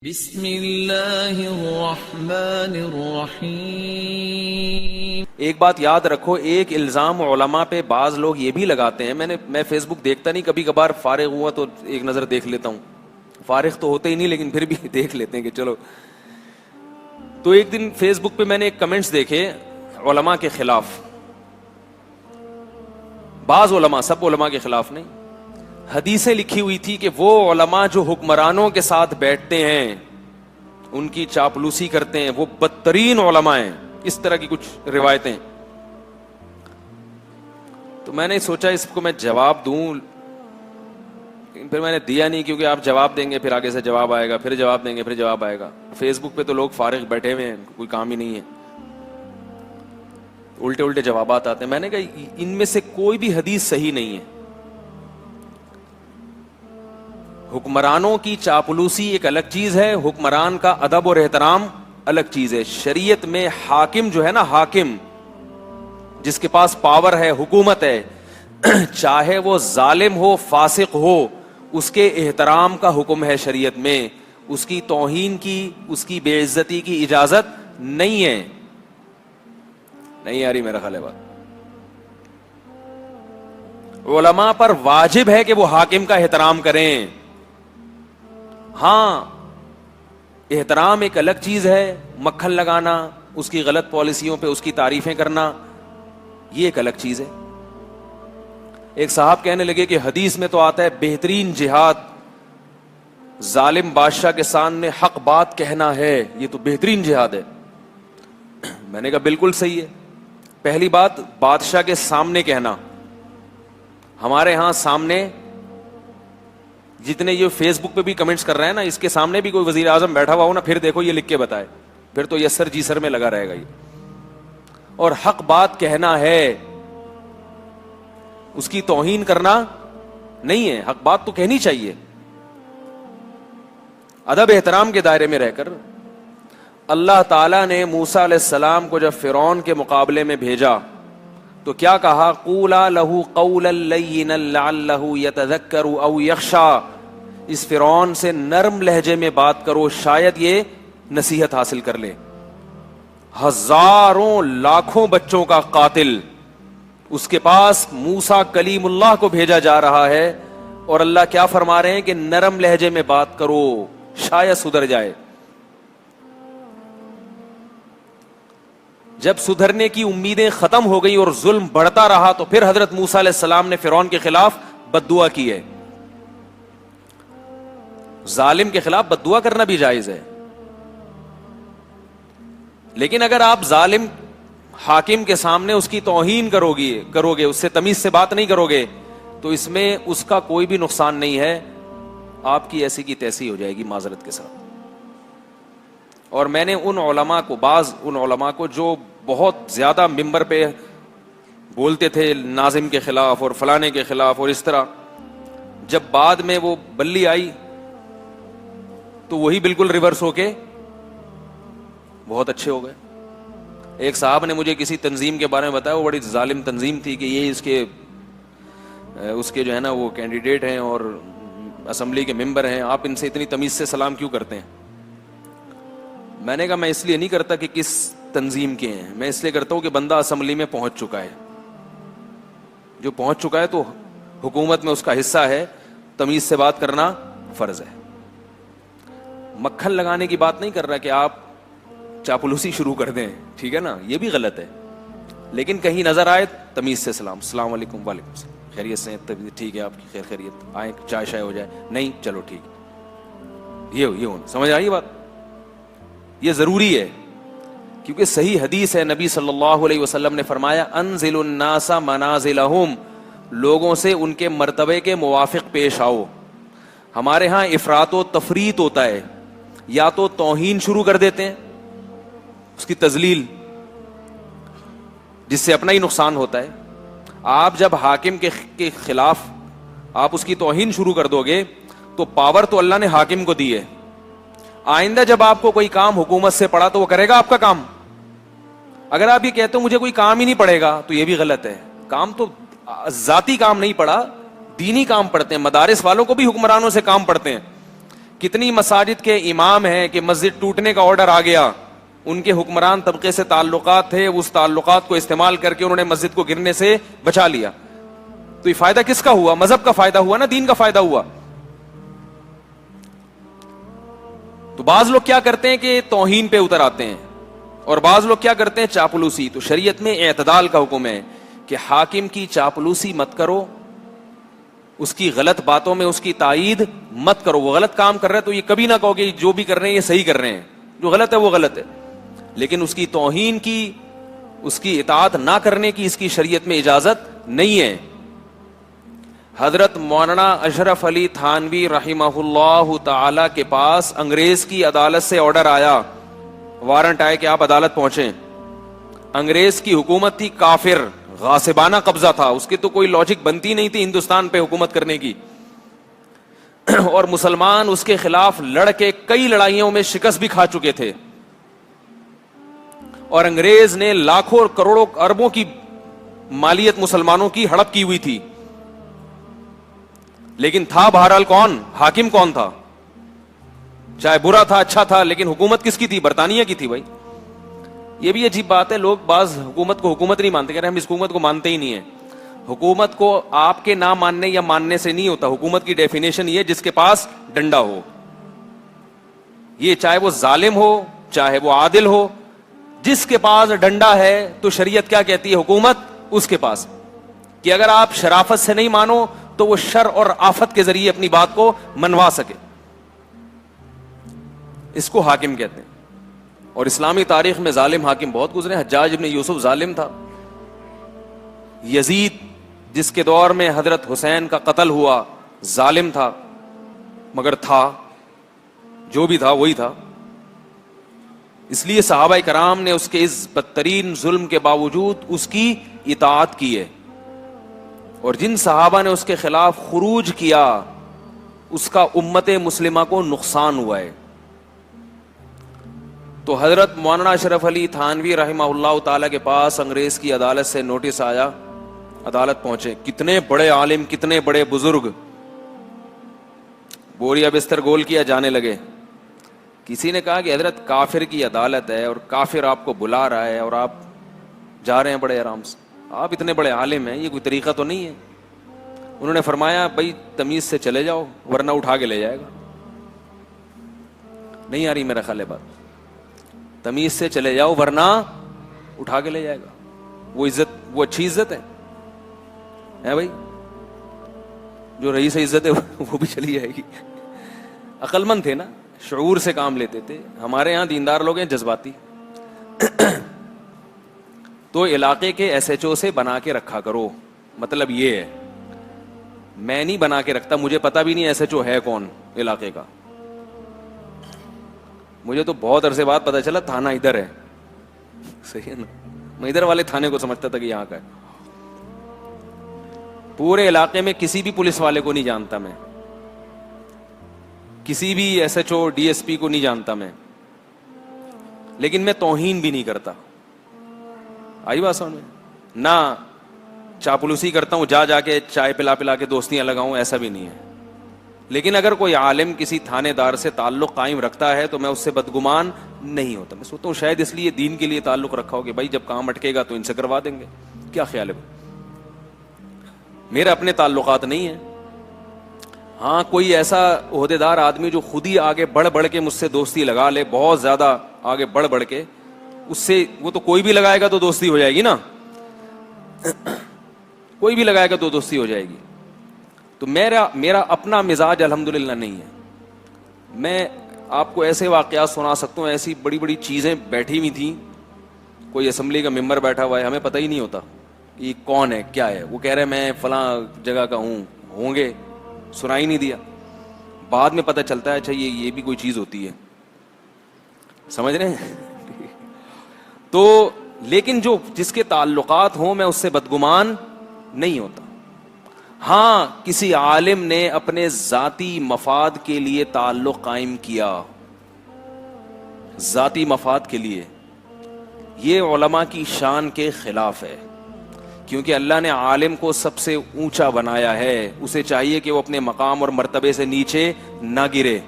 بسم اللہ الرحمن الرحیم۔ ایک بات یاد رکھو، ایک الزام علماء پہ بعض لوگ یہ بھی لگاتے ہیں، میں فیس بک دیکھتا نہیں، کبھی کبھار فارغ ہوا تو ایک نظر دیکھ لیتا ہوں، فارغ تو ہوتے ہی نہیں لیکن پھر بھی دیکھ لیتے ہیں کہ چلو۔ تو ایک دن فیس بک پہ میں نے ایک کمنٹس دیکھے علماء کے خلاف، بعض علماء، سب علماء کے خلاف نہیں، حدیثیں لکھی ہوئی تھی کہ وہ علماء جو حکمرانوں کے ساتھ بیٹھتے ہیں، ان کی چاپلوسی کرتے ہیں، وہ بدترین علماء ہیں، اس طرح کی کچھ روایتیں۔ تو میں نے سوچا اس کو میں جواب دوں، پھر میں نے دیا نہیں، کیونکہ آپ جواب دیں گے پھر آگے سے جواب آئے گا، پھر جواب دیں گے پھر جواب آئے گا۔ فیس بک پہ تو لوگ فارغ بیٹھے ہوئے ہیں، کوئی کام ہی نہیں ہے، الٹے الٹے جوابات آتے ہیں۔ میں نے کہا ان میں سے کوئی بھی حدیث صحیح نہیں ہے۔ حکمرانوں کی چاپلوسی ایک الگ چیز ہے، حکمران کا ادب اور احترام الگ چیز ہے۔ شریعت میں حاکم جو ہے نا، حاکم جس کے پاس پاور ہے، حکومت ہے، چاہے وہ ظالم ہو فاسق ہو، اس کے احترام کا حکم ہے شریعت میں، اس کی توہین کی، اس کی بے عزتی کی اجازت نہیں ہے۔ نہیں آ رہی میرا خیال ہے بات؟ علماء پر واجب ہے کہ وہ حاکم کا احترام کریں۔ ہاں، احترام ایک الگ چیز ہے، مکھن لگانا، اس کی غلط پالیسیوں پہ اس کی تعریفیں کرنا، یہ ایک الگ چیز ہے۔ ایک صاحب کہنے لگے کہ حدیث میں تو آتا ہے بہترین جہاد ظالم بادشاہ کے سامنے حق بات کہنا ہے، یہ تو بہترین جہاد ہے۔ میں نے کہا بالکل صحیح ہے۔ پہلی بات، بادشاہ کے سامنے کہنا، ہمارے ہاں سامنے جتنے یہ فیس بک پہ بھی کمنٹس کر رہے ہیں نا، اس کے سامنے بھی کوئی وزیر اعظم بیٹھا ہوا ہو نا، پھر دیکھو یہ لکھ کے بتائے، پھر تو یس سر جی سر میں لگا رہے گا یہ۔ اور حق بات کہنا ہے، اس کی توہین کرنا نہیں ہے، حق بات تو کہنی چاہیے ادب احترام کے دائرے میں رہ کر۔ اللہ تعالیٰ نے موسیٰ علیہ السلام کو جب فرعون کے مقابلے میں بھیجا تو کیا کہا؟ قولا لہ قولا لینا لعلہ یتذکر او یخشی، اس فرعون سے نرم لہجے میں بات کرو، شاید یہ نصیحت حاصل کر لے۔ ہزاروں لاکھوں بچوں کا قاتل، اس کے پاس موسیٰ کلیم اللہ کو بھیجا جا رہا ہے، اور اللہ کیا فرما رہے ہیں کہ نرم لہجے میں بات کرو، شاید سدھر جائے۔ جب سدھرنے کی امیدیں ختم ہو گئی اور ظلم بڑھتا رہا تو پھر حضرت موسیٰ علیہ السلام نے فرعون کے خلاف بد دعا کی ہے۔ ظالم کے خلاف بد دعا کرنا بھی جائز ہے، لیکن اگر آپ ظالم حاکم کے سامنے اس کی توہین کرو گے، اس سے تمیز سے بات نہیں کرو گے، تو اس میں اس کا کوئی بھی نقصان نہیں ہے، آپ کی ایسی کی تیسی ہو جائے گی معذرت کے ساتھ۔ اور میں نے ان علماء کو، بعض ان علماء کو جو بہت زیادہ ممبر پہ بولتے تھے ناظم کے خلاف اور فلانے کے خلاف اور اس طرح، جب بعد میں وہ بلی آئی تو وہی بالکل ریورس ہو کے بہت اچھے ہو گئے۔ ایک صاحب نے مجھے کسی تنظیم کے بارے میں بتایا، وہ بڑی ظالم تنظیم تھی کہ یہ اس کے جو ہے نا وہ کینڈیڈیٹ ہیں اور اسمبلی کے ممبر ہیں، آپ ان سے اتنی تمیز سے سلام کیوں کرتے ہیں؟ میں نے کہا میں اس لیے نہیں کرتا کہ کس تنظیم کے ہیں، میں اس لیے کرتا ہوں کہ بندہ اسمبلی میں پہنچ چکا ہے، جو پہنچ چکا ہے تو حکومت میں اس کا حصہ ہے، تمیز سے بات کرنا فرض ہے۔ مکھن لگانے کی بات نہیں کر رہا کہ آپ چاپلوسی شروع کر دیں، ٹھیک ہے نا، یہ بھی غلط ہے، لیکن کہیں نظر آئے تمیز سے سلام، السلام علیکم، وعلیکم السلام، خیریت سے ہیں؟ ٹھیک ہے، آپ کی خیریت، آئیں چائے شائے ہو جائے، نہیں چلو ٹھیک، یہ ہونا، سمجھ آئی بات؟ یہ ضروری ہے، کیونکہ صحیح حدیث ہے، نبی صلی اللہ علیہ وسلم نے فرمایا انزل الناس منازلہم، لوگوں سے ان کے مرتبے کے موافق پیش آؤ۔ ہمارے ہاں افراط و تفریط ہوتا ہے، یا تو توہین شروع کر دیتے ہیں، اس کی تذلیل، جس سے اپنا ہی نقصان ہوتا ہے۔ آپ جب حاکم کے خلاف آپ اس کی توہین شروع کر دو گے تو پاور تو اللہ نے حاکم کو دی ہے، آئندہ جب آپ کو کوئی کام حکومت سے پڑا تو وہ کرے گا آپ کا کام۔ اگر آپ یہ کہتے ہو مجھے کوئی کام ہی نہیں پڑے گا تو یہ بھی غلط ہے۔ کام تو ذاتی کام نہیں پڑا، دینی کام پڑھتے ہیں، مدارس والوں کو بھی حکمرانوں سے کام پڑھتے ہیں کتنی مساجد کے امام ہیں کہ مسجد ٹوٹنے کا آرڈر آ گیا, ان کے حکمران طبقے سے تعلقات تھے, اس تعلقات کو استعمال کر کے انہوں نے مسجد کو گرنے سے بچا لیا. تو یہ فائدہ کس کا ہوا؟ مذہب کا فائدہ ہوا نا, دین کا فائدہ ہوا. تو بعض لوگ کیا کرتے ہیں کہ توہین پہ اتر آتے ہیں, اور بعض لوگ کیا کرتے ہیں چاپلوسی. تو شریعت میں اعتدال کا حکم ہے کہ حاکم کی چاپلوسی مت کرو, اس کی غلط باتوں میں اس کی تائید مت کرو. وہ غلط کام کر رہا ہے تو یہ کبھی نہ کہو کہ جو بھی کر رہے ہیں یہ صحیح کر رہے ہیں, جو غلط ہے وہ غلط ہے. لیکن اس کی توہین کی, اس کی اطاعت نہ کرنے کی اس کی شریعت میں اجازت نہیں ہے. حضرت مولانا اشرف علی تھانوی رحمہ اللہ تعالی کے پاس انگریز کی عدالت سے آرڈر آیا, وارنٹ آئے کہ آپ عدالت پہنچیں. انگریز کی حکومت تھی کافر, غاصبانہ قبضہ تھا, اس کی تو کوئی لاجک بنتی نہیں تھی ہندوستان پہ حکومت کرنے کی. اور مسلمان اس کے خلاف لڑ کے کئی لڑائیوں میں شکست بھی کھا چکے تھے, اور انگریز نے لاکھوں کروڑوں اربوں کی مالیت مسلمانوں کی ہڑپ کی ہوئی تھی. لیکن تھا بہرحال کون حاکم؟ کون تھا؟ چاہے برا تھا اچھا تھا, لیکن حکومت کس کی تھی؟ برطانیہ کی تھی. بھائی یہ بھی عجیب بات ہے, لوگ بعض حکومت کو حکومت نہیں مانتے, کہہ رہے ہم اس حکومت کو مانتے ہی نہیں ہیں. حکومت کو آپ کے نہ ماننے یا ماننے سے نہیں ہوتا. حکومت کی ڈیفینیشن یہ جس کے پاس ڈنڈا ہو, یہ چاہے وہ ظالم ہو چاہے وہ عادل ہو, جس کے پاس ڈنڈا ہے تو شریعت کیا کہتی ہے؟ حکومت اس کے پاس, کہ اگر آپ شرافت سے نہیں مانو تو وہ شر اور آفت کے ذریعے اپنی بات کو منوا سکے. اس کو حاکم کہتے ہیں. اور اسلامی تاریخ میں ظالم حاکم بہت گزرے. حجاج ابن یوسف ظالم تھا. یزید جس کے دور میں حضرت حسین کا قتل ہوا ظالم تھا, مگر تھا جو بھی تھا وہی تھا. اس لیے صحابہ کرام نے اس کے اس بدترین ظلم کے باوجود اس کی اطاعت کی ہے, اور جن صحابہ نے اس کے خلاف خروج کیا اس کا امت مسلمہ کو نقصان ہوا ہے. تو حضرت مولانا اشرف علی تھانوی رحمہ اللہ تعالی کے پاس انگریز کی عدالت سے نوٹس آیا, عدالت پہنچے. کتنے بڑے عالم, کتنے بڑے بزرگ, بوریا بستر گول کیا, جانے لگے. کسی نے کہا کہ حضرت کافر کی عدالت ہے اور کافر آپ کو بلا رہا ہے اور آپ جا رہے ہیں بڑے آرام سے, آپ اتنے بڑے عالم ہیں, یہ کوئی طریقہ تو نہیں ہے. انہوں نے فرمایا بھائی تمیز سے چلے جاؤ ورنہ اٹھا کے لے جائے گا. نہیں آ رہی میرا خیال ہے بات؟ تمیز سے چلے جاؤ ورنہ اٹھا کے لے جائے گا. وہ عزت, وہ اچھی عزت ہے بھائی, جو رہی سے عزت ہے وہ بھی چلی جائے گی. عقل مند تھے نا, شعور سے کام لیتے تھے. ہمارے یہاں دیندار لوگ ہیں جذباتی. تو علاقے کے ایس ایچ او سے بنا کے رکھا کرو. مطلب یہ ہے, میں نہیں بنا کے رکھتا, مجھے پتا بھی نہیں ایس ایچ او ہے کون علاقے کا. مجھے تو بہت عرصے بعد پتا چلا تھانہ ادھر ہے. صحیح ہے نا, میں ادھر والے تھانے کو سمجھتا تھا کہ یہاں کا ہے. پورے علاقے میں کسی بھی پولیس والے کو نہیں جانتا میں, کسی بھی S H O D S P کو نہیں جانتا میں, لیکن میں توہین بھی نہیں کرتا. آئی بات سمجھ میں؟ نہ چاپلوسی کرتا ہوں, جا کے چائے پلا پلا کے دوستیاں لگاؤں, ایسا بھی نہیں ہے. لیکن اگر کوئی عالم کسی تھانے دار سے تعلق قائم رکھتا ہے تو میں اس سے بدگمان نہیں ہوتا. میں سوچتا ہوں شاید اس لیے دین کے لیے تعلق رکھا ہو کہ بھائی جب کام اٹکے گا تو ان سے کروا دیں گے. کیا خیال ہے؟ میرے اپنے تعلقات نہیں ہیں. ہاں کوئی ایسا عہدیدار آدمی جو خود ہی آگے بڑھ بڑھ کے مجھ سے دوستی لگا لے, بہت زیادہ آگے بڑھ بڑھ کے, اس سے وہ تو کوئی بھی لگائے گا تو دوستی ہو جائے گی نا, کوئی بھی لگائے گا تو دوستی ہو جائے گی. تو میرا اپنا مزاج الحمدللہ نہیں ہے. میں آپ کو ایسے واقعات سنا سکتا ہوں, ایسی بڑی بڑی چیزیں بیٹھی ہوئی تھیں, کوئی اسمبلی کا ممبر بیٹھا ہوا ہے, ہمیں پتہ ہی نہیں ہوتا یہ کون ہے کیا ہے. وہ کہہ رہے میں فلاں جگہ کا ہوں گے, سنا ہی نہیں دیا. بعد میں پتہ چلتا ہے اچھا یہ بھی کوئی چیز ہوتی ہے. سمجھ رہے ہیں؟ تو لیکن جو جس کے تعلقات ہوں میں اس سے بدگمان نہیں ہوتا. ہاں کسی عالم نے اپنے ذاتی مفاد کے لیے تعلق قائم کیا, ذاتی مفاد کے لیے, یہ علماء کی شان کے خلاف ہے. کیونکہ اللہ نے عالم کو سب سے اونچا بنایا ہے, اسے چاہیے کہ وہ اپنے مقام اور مرتبے سے نیچے نہ گرے.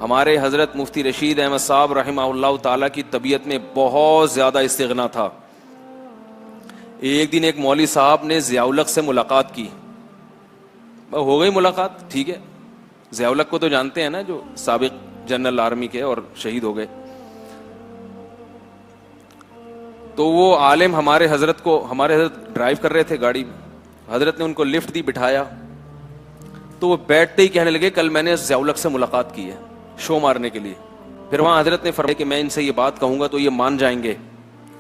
ہمارے حضرت مفتی رشید احمد صاحب رحمہ اللہ تعالیٰ کی طبیعت میں بہت زیادہ استغنا تھا. ایک دن ایک مولوی صاحب نے ضیاء الحق سے ملاقات کی. ہو گئی ملاقات, ٹھیک ہے. ضیاء الحق کو تو جانتے ہیں نا, جو سابق جنرل آرمی کے اور شہید ہو گئے. تو وہ عالم ہمارے حضرت ڈرائیو کر رہے تھے گاڑی, حضرت نے ان کو لفٹ دی, بٹھایا. تو وہ بیٹھتے ہی کہنے لگے کل میں نے ضیاء الحق سے ملاقات کی ہے شو مارنے کے لیے. پھر وہاں حضرت نے فرمایا کہ میں ان سے یہ بات کہوں گا تو یہ مان جائیں گے.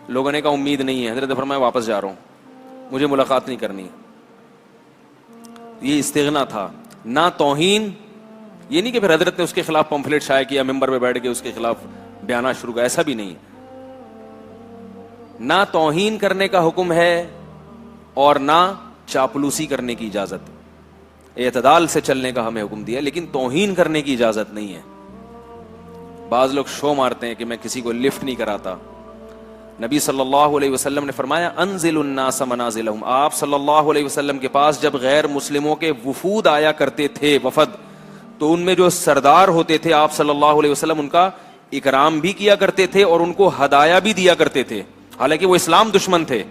لوگوں نے کہا امید نہیں ہے. حضرت نے فرمایا واپس جا رہا ہوں, مجھے ملاقات نہیں کرنی. یہ استغنا تھا, نہ توہین. یہ نہیں کہ پھر حضرت نے اس کے خلاف پمفلیٹ شائع کیا, ممبر پہ بیٹھ کے اس کے خلاف بیانات شروع کیا, ایسا بھی نہیں. نہ توہین کرنے کا حکم ہے اور نہ چاپلوسی کرنے کی اجازت. اعتدال سے چلنے کا ہمیں حکم دیا, لیکن توہین کرنے کی اجازت نہیں ہے. بعض لوگ شو مارتے ہیں کہ میں کسی کو لفٹ نہیں کراتا. نبی صلی اللہ علیہ وسلم نے فرمایا انزل الناس منازلہم. آپ صلی اللہ علیہ وسلم کے پاس جب غیر مسلموں کے وفود آیا کرتے تھے, وفد, تو ان میں جو سردار ہوتے تھے آپ صلی اللہ علیہ وسلم ان کا اکرام بھی کیا کرتے تھے اور ان کو ہدایا بھی دیا کرتے تھے, حالانکہ وہ اسلام دشمن تھے.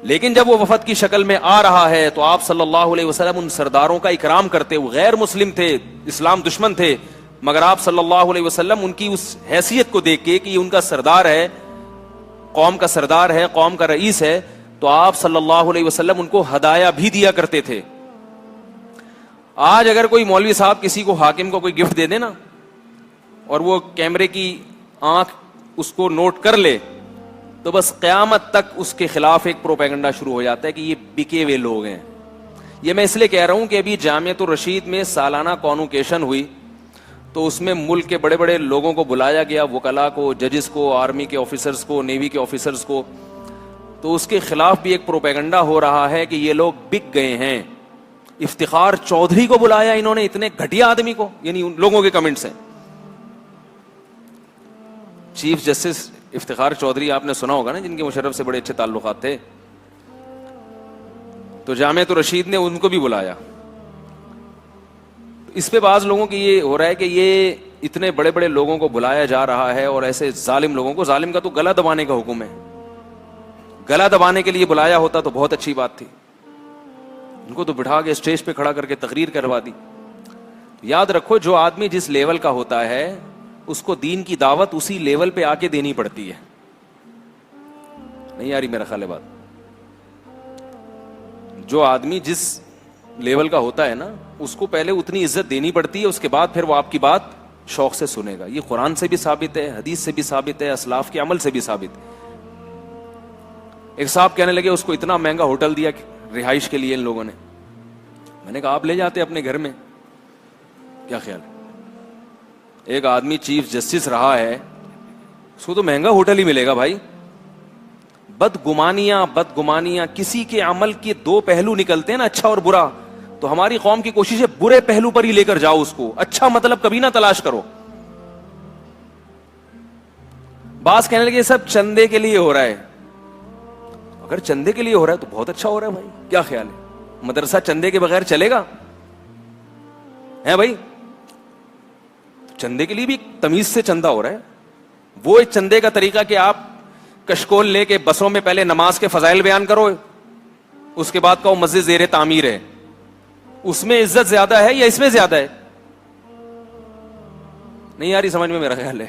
لیکن جب وہ وفد کی شکل میں آ رہا ہے تو آپ صلی اللہ علیہ وسلم ان سرداروں کا اکرام کرتے. وہ غیر مسلم تھے, اسلام دشمن تھے, مگر آپ صلی اللہ علیہ وسلم ان کی اس حیثیت کو دیکھ کے کہ یہ ان کا سردار ہے, قوم کا سردار ہے, قوم کا رئیس ہے, تو آپ صلی اللہ علیہ وسلم ان کو ہدایا بھی دیا کرتے تھے. آج اگر کوئی مولوی صاحب کسی کو, حاکم کو کوئی گفٹ دے دے نا, اور وہ کیمرے کی آنکھ اس کو نوٹ کر لے, تو بس قیامت تک اس کے خلاف ایک پروپیگنڈا شروع ہو جاتا ہے کہ یہ بکے ہوئے لوگ ہیں. یہ میں اس لیے کہہ رہا ہوں کہ ابھی جامعۃ الرشید میں سالانہ کانوکیشن ہوئی, تو اس میں ملک کے بڑے بڑے لوگوں کو بلایا گیا, وکلاء کو, ججز کو, آرمی کے آفیسرز کو, نیوی کے آفیسرز کو. تو اس کے خلاف بھی ایک پروپیگنڈا ہو رہا ہے کہ یہ لوگ بک گئے ہیں. افتخار چودھری کو بلایا انہوں نے, اتنے گھٹیا آدمی کو, یعنی ان لوگوں کے کمنٹس ہیں. چیف جسٹس افتخار چودھری آپ نے سنا ہوگا نا, جن کے مشرف سے بڑے اچھے تعلقات تھے. تو جامعۃ الرشید نے ان کو بھی بلایا. اس پہ بعض لوگوں کی یہ ہو رہا ہے کہ یہ اتنے بڑے بڑے لوگوں کو بلایا جا رہا ہے اور ایسے ظالم لوگوں کو, ظالم کا تو گلا دبانے کا حکم ہے, گلا دبانے کے لیے بلایا ہوتا تو بہت اچھی بات تھی. ان کو تو بٹھا کے اسٹیج پہ کھڑا کر کے تقریر کروا دی. یاد رکھو, جو آدمی جس لیول کا ہوتا ہے اس کو دین کی دعوت اسی لیول پہ آ کے دینی پڑتی ہے. نہیں یاری میرا خیال ہے بات. جو آدمی جس لیول کا ہوتا ہے نا, اس کو پہلے اتنی عزت دینی پڑتی ہے, اس کے بعد پھر وہ آپ کی بات شوق سے سنے گا. یہ قرآن سے بھی ثابت ہے, حدیث سے بھی ثابت ہے, اسلاف کے عمل سے بھی ثابت ہے. ایک صاحب کہنے لگے اس کو اتنا مہنگا ہوٹل دیا رہائش کے لیے ان لوگوں نے. میں نے کہا آپ لے جاتے اپنے گھر میں, کیا خیال ہے؟ ایک آدمی چیف جسٹس رہا ہے, اس کو تو مہنگا ہوٹل ہی ملے گا بھائی. بدگمانیاں کسی کے عمل کے دو پہلو نکلتے ہیں نا, اچھا اور برا. تو ہماری قوم کی کوشش ہے برے پہلو پر ہی لے کر جاؤ اس کو, اچھا مطلب کبھی نہ تلاش کرو. بعض کہنے لگے سب چندے کے لیے ہو رہا ہے. اگر چندے کے لیے ہو رہا ہے تو بہت اچھا ہو رہا ہے بھائی, کیا خیال ہے؟ مدرسہ چندے کے بغیر چلے گا ہے بھائی؟ چندے کے لیے بھی تمیز سے چندہ ہو رہا ہے. وہ چندے کا طریقہ کہ آپ کشکول لے کے بسوں میں پہلے نماز کے فضائل بیان کرو, اس کے بعد کہو مسجد زیر تعمیر ہے, اس میں عزت زیادہ ہے یا اس میں زیادہ ہے؟ نہیں یاری سمجھ میں میرا خیال ہے.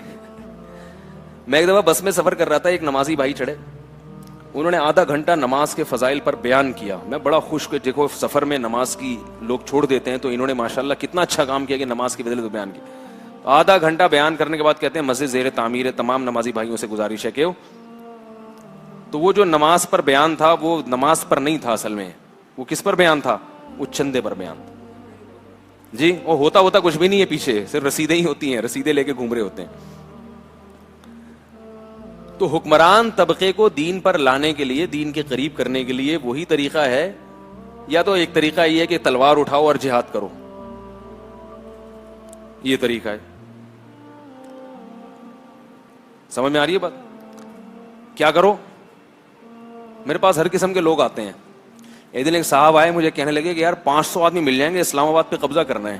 میں ایک دفعہ بس میں سفر کر رہا تھا, ایک نمازی بھائی چڑھے, انہوں نے آدھا گھنٹہ نماز کے فضائل پر بیان کیا. میں بڑا خوش کہ دیکھو سفر میں نماز کی لوگ چھوڑ دیتے ہیں, تو انہوں نے ماشاءاللہ کتنا اچھا کام کیا کہ نماز کی فضیلت بیان کی. آدھا گھنٹہ بیان کرنے کے بعد کہتے ہیں مسجد زیر تعمیر ہے, تمام نمازی بھائیوں سے گزارش ہے کہ تو وہ جو نماز پر بیان تھا وہ نماز پر نہیں تھا, اصل میں وہ کس پر بیان تھا؟ وہ چندے پر بیان تھا جی. وہ ہوتا کچھ بھی نہیں ہے, پیچھے صرف رسیدیں ہی ہوتی ہیں, رسیدیں لے کے گھوم رہے ہوتے ہیں. تو حکمران طبقے کو دین پر لانے کے لیے, دین کے قریب کرنے کے لیے وہی طریقہ ہے, یا تو ایک طریقہ یہ ہے کہ تلوار اٹھاؤ اور جہاد کرو, یہ طریقہ ہے. سمجھ میں آ رہی ہے بات؟ کیا کرو؟ میرے پاس ہر قسم کے لوگ آتے ہیں. ایک دن ایک صاحب آئے, مجھے کہنے لگے کہ یار 500 آدمی مل جائیں گے, اسلام آباد پہ قبضہ کرنا ہے.